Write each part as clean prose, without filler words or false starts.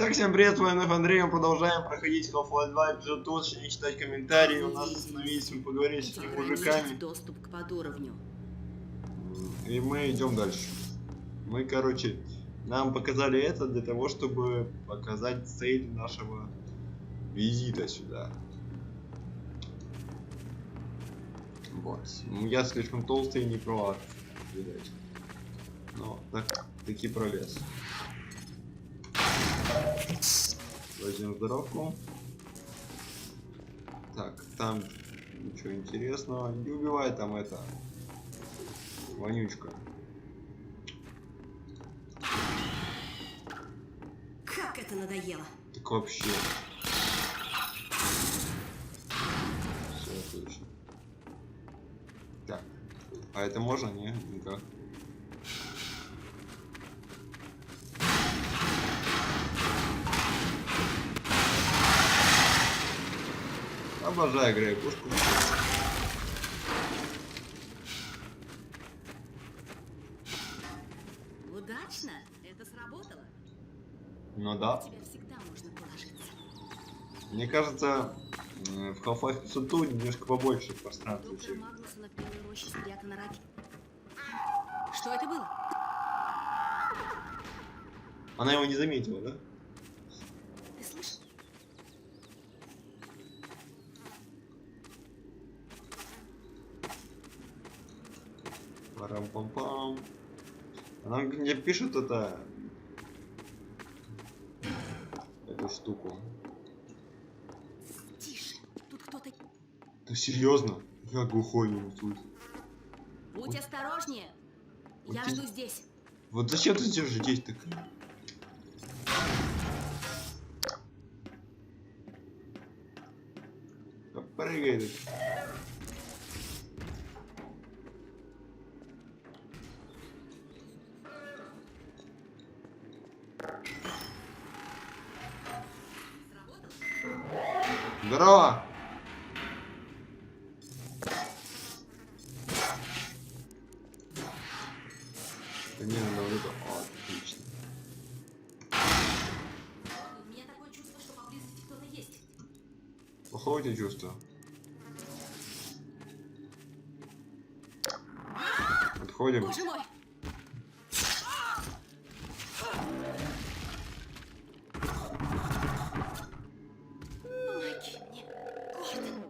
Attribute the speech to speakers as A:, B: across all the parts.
A: Итак, всем привет, с вами Андрей, мы продолжаем проходить Half-Life 2, эпизод тут, не читать комментарии, у нас остановились, мы поговорили с этими мужиками.
B: Доступ к подуровню.
A: И мы идем дальше. Мы, короче, нам показали это для того, чтобы показать цель нашего визита сюда. Вот. Я слишком толстый и не пролаз, видать. Но таки пролез. Возьмем здоровку. Так, там ничего интересного. Не убивай там это. Вонючка.
B: Как это надоело.
A: Так вообще. Все отлично. Так. А это можно? Не, никак. Обожаю игрушку.
B: Удачно, это сработало.
A: Ну да.
B: На тебя всегда можно положиться.
A: Мне кажется, в Half-Life Epizode немножко побольше пространства.
B: Доктор Магнуса на первой роще спрятана раки. Что это было?
A: Она его не заметила, да?
B: Ты слышишь?
A: Парам-пам-пам. Она мне пишет эту штуку.
B: Тише, тут кто-то...
A: Ты серьезно? Я глухой не слышу.
B: Будь осторожнее. Я жду здесь.
A: Вот зачем ты здесь такая? Прыгай. Здорово! Мне надо вот это. О, отлично.
B: У меня такое чувство, что поблизости кто-то есть.
A: Плохое у тебя чувство? Отходим.
B: Боже мой! Помоги мне, Гордон.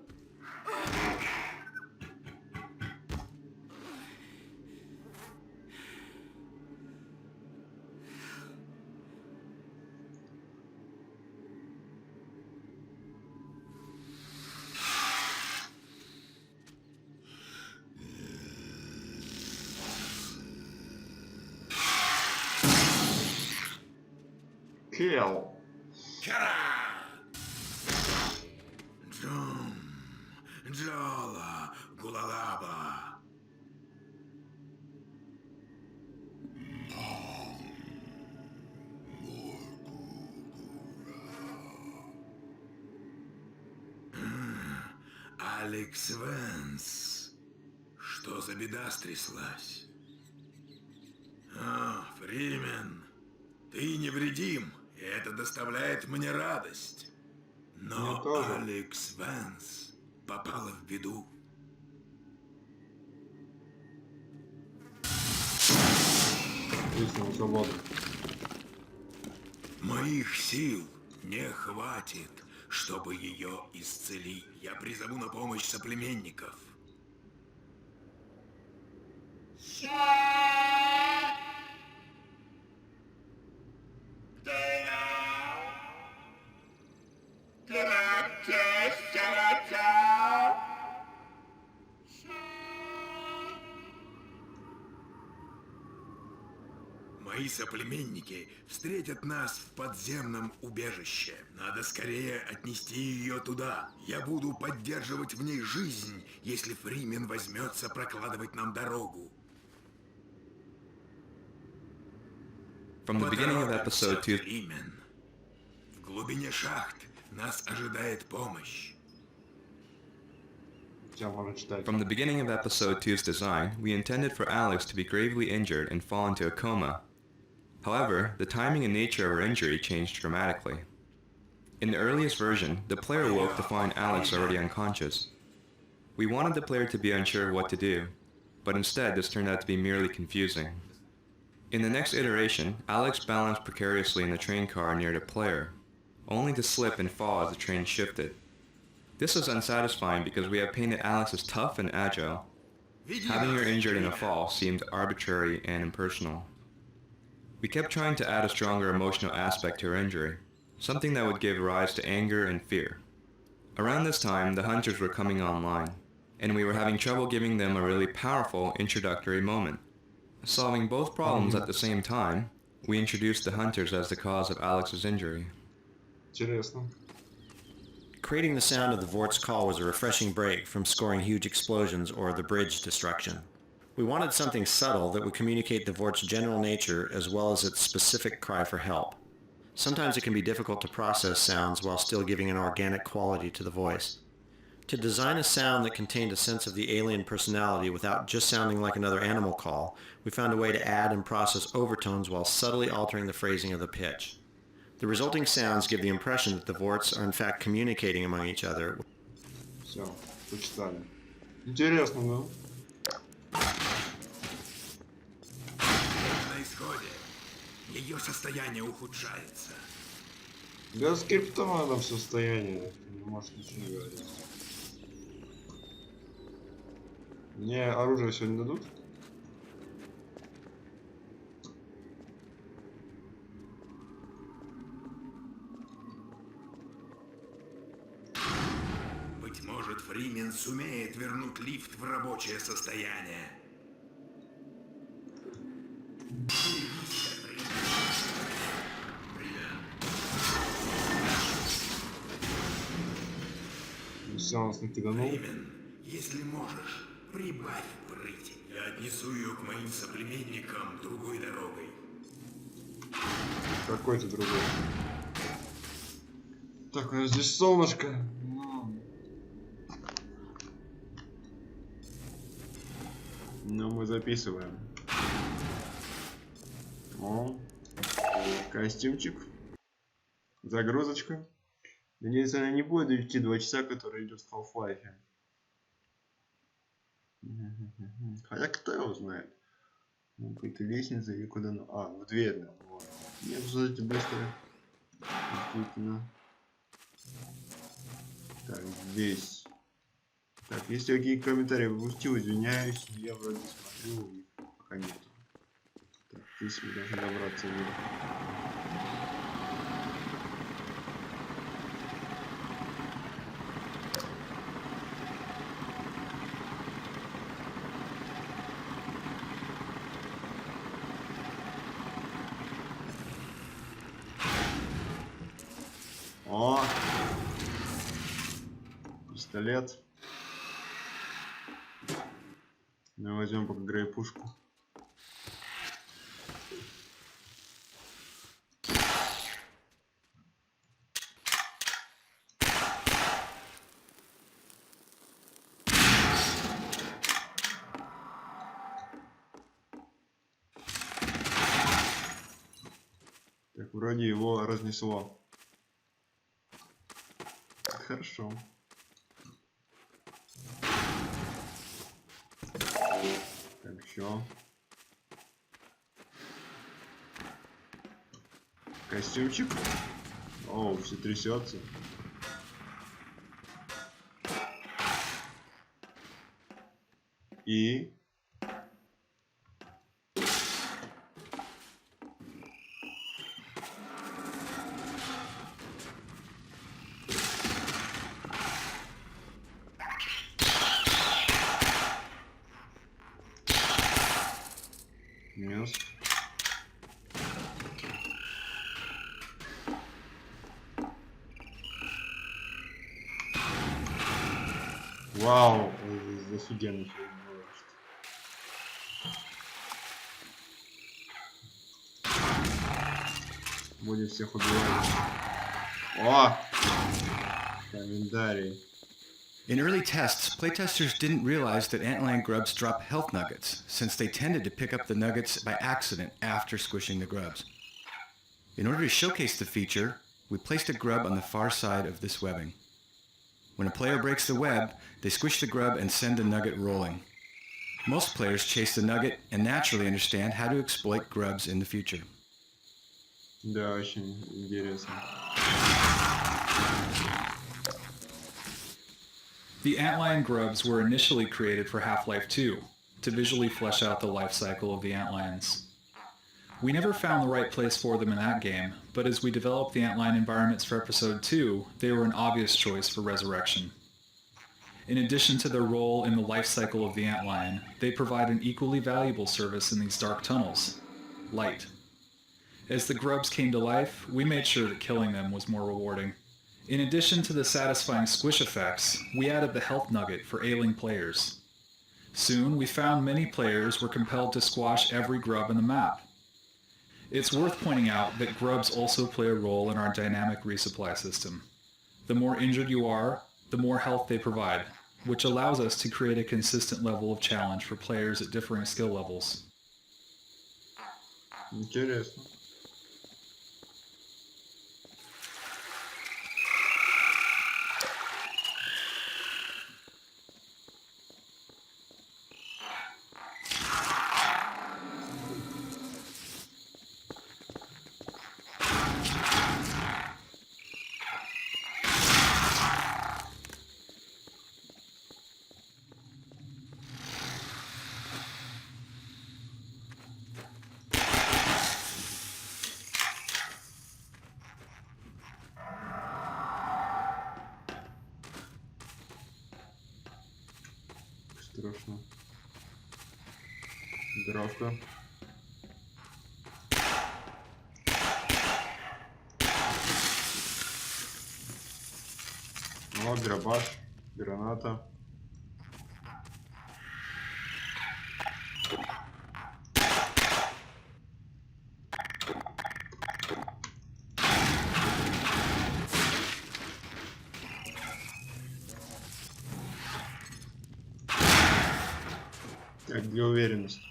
A: Kill.
C: Джум, Джола, Гулалаба. Алекс Венс. Что за беда стряслась? Фримен, ты невредим, и это доставляет мне радость. Но Алекс Венс попала в беду.
A: Отлично, свобода.
C: Моих сил не хватит, чтобы ее исцелить. Я призову на помощь соплеменников. Мои соплеменники встретят нас в подземном убежище. Надо скорее отнести ее туда. Я буду поддерживать в ней жизнь, если Фримен возьмется прокладывать нам дорогу.
D: From the beginning of episode 2,
C: Фримен. В глубине шахт нас ожидает помощь.
D: From the beginning of episode 2's design, we intended for Alex to be gravely injured and fall into a coma. However, the timing and nature of her injury changed dramatically. In the earliest version, the player woke to find Alex already unconscious. We wanted the player to be unsure of what to do, but instead this turned out to be merely confusing. In the next iteration, Alex balanced precariously in the train car near the player, only to slip and fall as the train shifted. This was unsatisfying because we have painted Alex as tough and agile. Having her injured in a fall seemed arbitrary and impersonal. We kept trying to add a stronger emotional aspect to her injury, something that would give rise to anger and fear. Around this time, the hunters were coming online, and we were having trouble giving them a really powerful introductory moment. Solving both problems at the same time, we introduced the hunters as the cause of Alex's injury.
A: Интересно.
E: Creating the sound of the Vort's call was a refreshing break from scoring huge explosions or the bridge destruction. We wanted something subtle that would communicate the Vort's general nature as well as its specific cry for help. Sometimes it can be difficult to process sounds while still giving an organic quality to the voice. To design a sound that contained a sense of the alien personality without just sounding like another animal call, we found a way to add and process overtones while subtly altering the phrasing of the pitch. The resulting sounds give the impression that the Vorts are in fact communicating among each other.
A: Все, почитали. Интересно, ну.
C: На исходе. Ее состояние ухудшается.
A: Без скриптованном состоянии. Не можешь ничего не говорить. Мне оружие сегодня дадут?
C: Быть может, Фримен сумеет вернуть лифт в рабочее состояние.
A: Все, он нас накиданул.
C: Фримен, если можешь, прибавь прыти. Я отнесу ее к моим соплеменникам другой дорогой.
A: Какой-то другой. Так, у нас здесь солнышко. Но мы записываем. О, костюмчик. Загрузочка. Надеюсь, она не будет идти 2 часа, которые идет в Half-Life. Хотя кто его знает? Ну, какая-то лестница или куда? А, в дверь. Вот. Нет, смотрите, быстро. Действительно. Так, здесь. Так, если какие комментарии выпустил, извиняюсь, я вроде смотрю, их пока нет. Так, здесь мы должны добраться вверх. О! Пистолет. Мы возьмем пока грейпушку. Так, вроде его разнесло. Хорошо. Так, еще. Костюмчик. О, все трясется. И... Минус. Вау, офигенно все было. Будем всех убивать. О! Комментарий.
F: In early tests, playtesters didn't realize that antlion grubs drop health nuggets, since they tended to pick up the nuggets by accident after squishing the grubs. In order to showcase the feature, we placed a grub on the far side of this webbing. When a player breaks the web, they squish the grub and send the nugget rolling. Most players chase the nugget and naturally understand how to exploit grubs in the future.
A: Да, очень интересно.
G: The antlion grubs were initially created for Half-Life 2, to visually flesh out the life cycle of the antlions. We never found the right place for them in that game, but as we developed the antlion environments for Episode 2, they were an obvious choice for Resurrection. In addition to their role in the life cycle of the antlion, they provide an equally valuable service in these dark tunnels: light. As the grubs came to life, we made sure that killing them was more rewarding. In addition to the satisfying squish effects, we added the health nugget for ailing players. Soon, we found many players were compelled to squash every grub in the map. It's worth pointing out that grubs also play a role in our dynamic resupply system. The more injured you are, the more health they provide, which allows us to create a consistent level of challenge for players at differing skill levels.
A: Интересно. Страшно. Дровка. О, грабаш, граната. Так, для уверенности.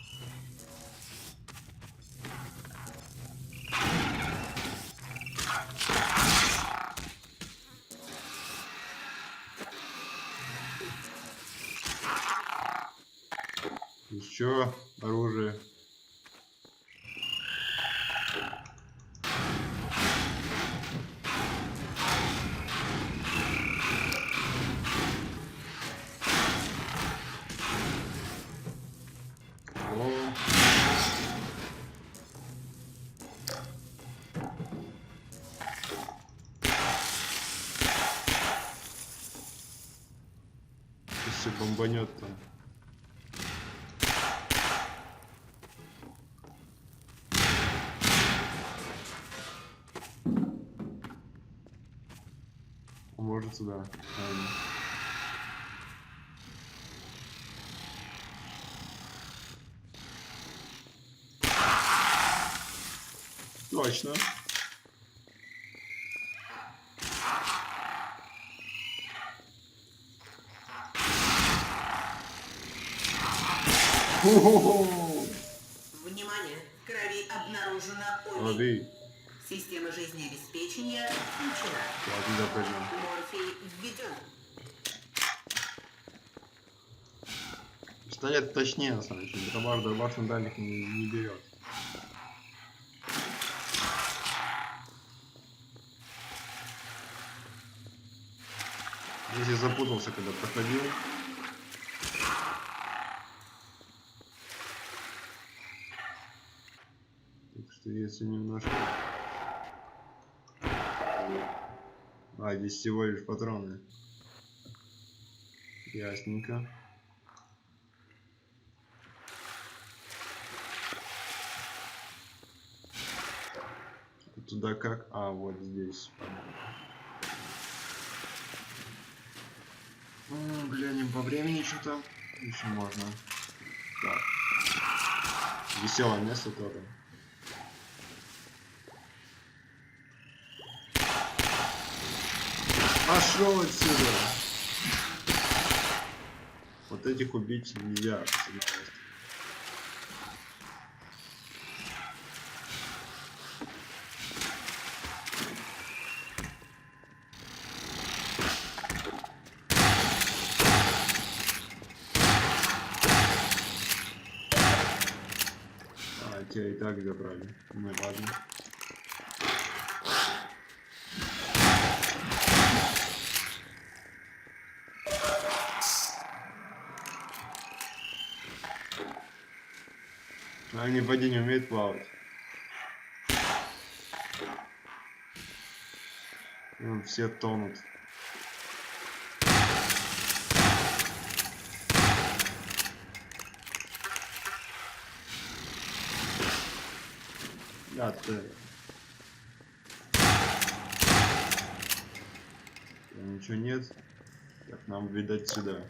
A: Еще оружие. Если бомбанет там. Может сюда. Ладно. Точно.
H: Внимание! В крови обнаружено
A: Воды.
H: Система жизнеобеспечения включена.
A: Ладно, запрыгнем.
H: Морфий введен.
A: Пистолет точнее, на самом деле. Дробаш на дальних не берет. Здесь я запутался, когда проходил. Так что если немножко... А, здесь всего лишь патроны. Ясненько. Туда как? А, вот здесь. Глянем по времени, что там. Еще можно. Так. Веселое место тоже. Пошел отсюда! Вот этих убить нельзя. А тебя и так забрали. Ну ладно. Они в воде не умеют плавать. Все тонут. Да, ты. Ничего нет. Так, нам, видать, сюда.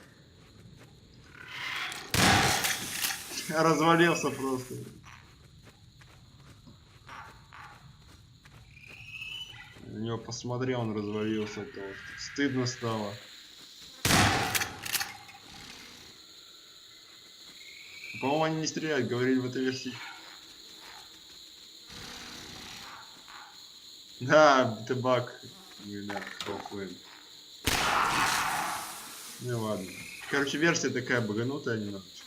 A: Я развалился просто. На него посмотрел, он развалился. То стыдно стало. По-моему, они не стреляют, говорили в этой версии. Да, это баг. Меня похуй. Ну ладно. Короче, версия такая баганутая немножечко.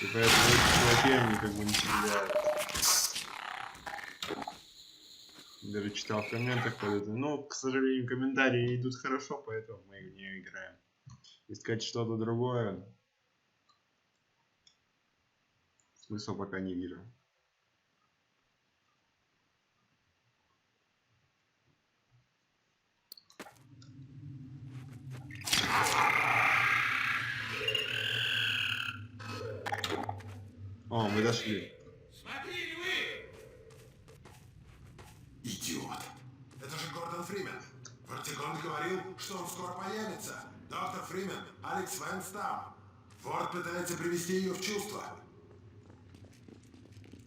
A: И поэтому эти чуваки, они как бы не стреляют. Даже читал в комментах под это. Ну, к сожалению, комментарии идут хорошо, поэтому мы в нее играем. Искать что-то другое смысла пока не вижу. О, мы дошли.
C: Смотрите вы! Идиот! Это же Гордон Фримен. Вертигон говорил, что он скоро появится. Доктор Фримен, Алекс Вэнс там. Форд пытается привести ее в чувство.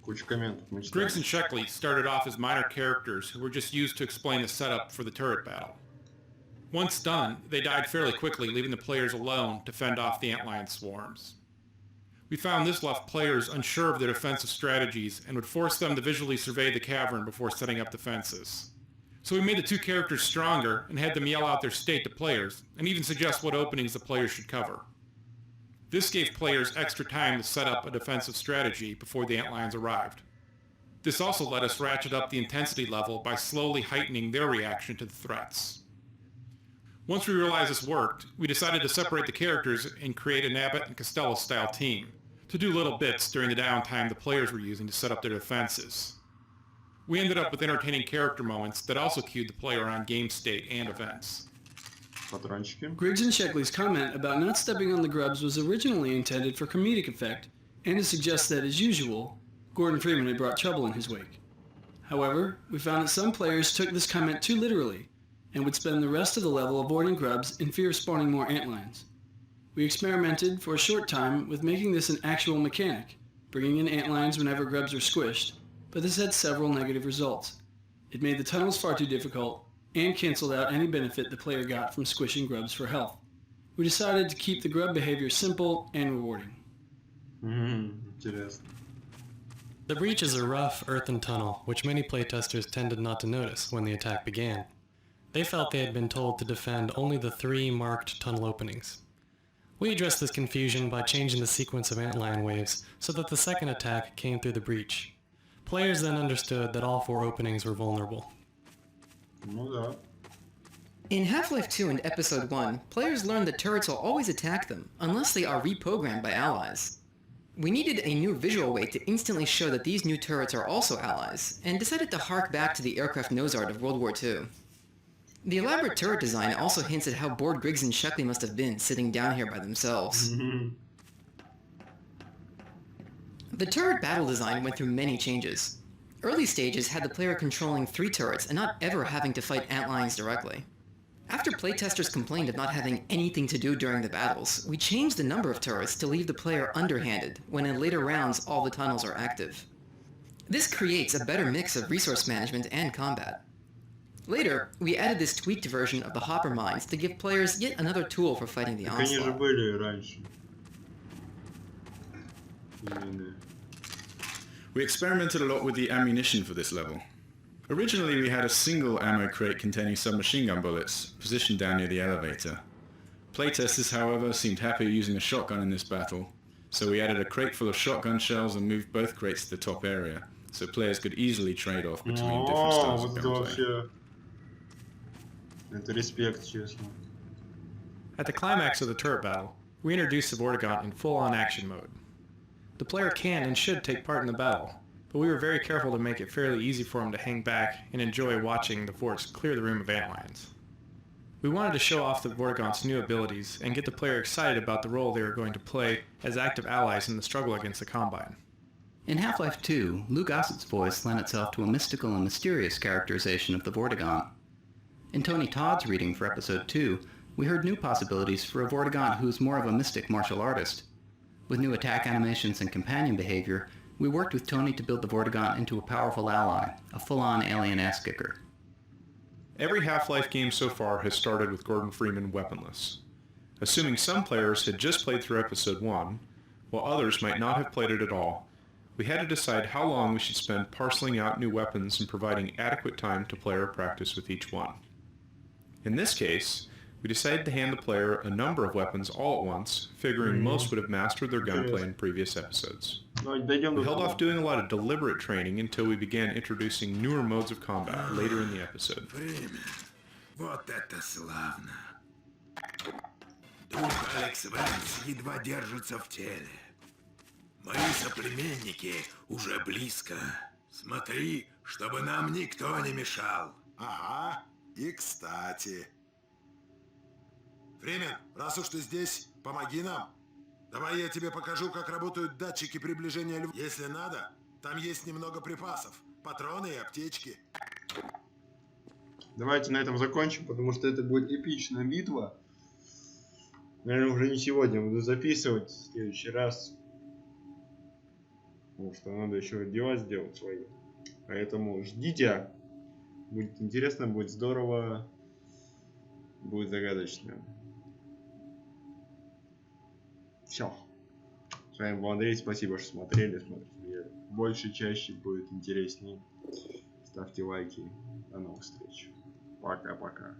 A: Куча комментов мы читаем.
I: Griggs and Sheckley started off as minor characters who were just used to explain the setup for the turret battle. Once done, they died fairly quickly, leaving the players alone to fend off the antlion swarms. We found this left players unsure of their defensive strategies and would force them to visually survey the cavern before setting up defenses. So we made the two characters stronger and had them yell out their state to players, and even suggest what openings the players should cover. This gave players extra time to set up a defensive strategy before the antlions arrived. This also let us ratchet up the intensity level by slowly heightening their reaction to the threats. Once we realized this worked, we decided to separate the characters and create an Abbott and Costello style team, to do little bits during the downtime the players were using to set up their defenses. We ended up with entertaining character moments that also cued the player on game state and events.
A: Патрончики.
J: Griggs and Sheckley's comment about not stepping on the grubs was originally intended for comedic effect, and to suggest that, as usual, Gordon Freeman had brought trouble in his wake. However, we found that some players took this comment too literally, and would spend the rest of the level avoiding grubs in fear of spawning more antlions. We experimented for a short time with making this an actual mechanic, bringing in antlions whenever grubs are squished, but this had several negative results. It made the tunnels far too difficult, and cancelled out any benefit the player got from squishing grubs for health. We decided to keep the grub behavior simple and rewarding.
A: Интересно.
K: The breach is a rough, earthen tunnel, which many playtesters tended not to notice when the attack began. They felt they had been told to defend only the 3 marked tunnel openings. We addressed this confusion by changing the sequence of antlion waves so that the second attack came through the breach. Players then understood that all 4 openings were vulnerable.
A: Ну да.
L: In Half-Life 2 and Episode 1, players learned that turrets will always attack them, unless they are reprogrammed by allies. We needed a new visual way to instantly show that these new turrets are also allies, and decided to hark back to the aircraft nose art of World War II. The elaborate turret design also hints at how bored Griggs and Sheckley must have been sitting down here by themselves. The turret battle design went through many changes. Early stages had the player controlling 3 turrets and not ever having to fight antlions directly. After playtesters complained of not having anything to do during the battles, we changed the number of turrets to leave the player underhanded when in later rounds all the tunnels are active. This creates a better mix of resource management and combat. Later, we added this tweaked version of the hopper mines to give players yet another tool for fighting the
A: Так они же
L: onslaught.
A: были раньше.
F: We experimented a lot with the ammunition for this level. Originally we had a single ammo crate containing submachine gun bullets, positioned down near the elevator. Playtesters, however, seemed happier using a shotgun in this battle, So we added a crate full of shotgun shells and moved both crates to the top area, so players could easily trade off between different styles of
A: вот это
F: gunplay.
A: вообще... Это респект, честно.
I: At the climax of the turret battle, we introduced the Vortigaunt in full-on action mode. The player can and should take part in the battle, but we were very careful to make it fairly easy for him to hang back and enjoy watching the Vorts clear the room of antlions. We wanted to show off the Vortigaunt's new abilities and get the player excited about the role they were going to play as active allies in the struggle against the Combine.
M: In Half-Life 2, Lou Gossett's voice lent itself to a mystical and mysterious characterization of the Vortigaunt. In Tony Todd's reading for Episode 2, we heard new possibilities for a Vortigaunt who's more of a mystic martial artist. With new attack animations and companion behavior, we worked with Tony to build the Vortigaunt into a powerful ally, a full-on alien ass-kicker.
I: Every Half-Life game so far has started with Gordon Freeman weaponless. Assuming some players had just played through Episode 1, while others might not have played it at all, we had to decide how long we should spend parceling out new weapons and providing adequate time to player practice with each one. In this case, we decided to hand the player a number of weapons all at once, figuring most would have mastered their gunplay in previous episodes. We held off doing a lot of deliberate training until we began introducing newer modes of combat later in the episode.
C: Вот это славно. Дух Алекс Вэнс едва держится в теле. Мои соплеменники уже близко. Смотри, чтобы нам никто не мешал.
N: Ага, и кстати. Фримен, раз уж ты здесь, помоги нам. Давай я тебе покажу, как работают датчики приближения льва. Если надо, там есть немного припасов, патроны и аптечки.
A: Давайте на этом закончим, потому что это будет эпичная битва. Наверное, уже не сегодня буду записывать, в следующий раз. Потому что надо еще дела сделать свои. Поэтому ждите. Будет интересно, будет здорово, будет загадочно. Все. С вами был Андрей. Спасибо, что смотрели. Смотрите больше, чаще, будет интереснее. Ставьте лайки. До новых встреч. Пока-пока.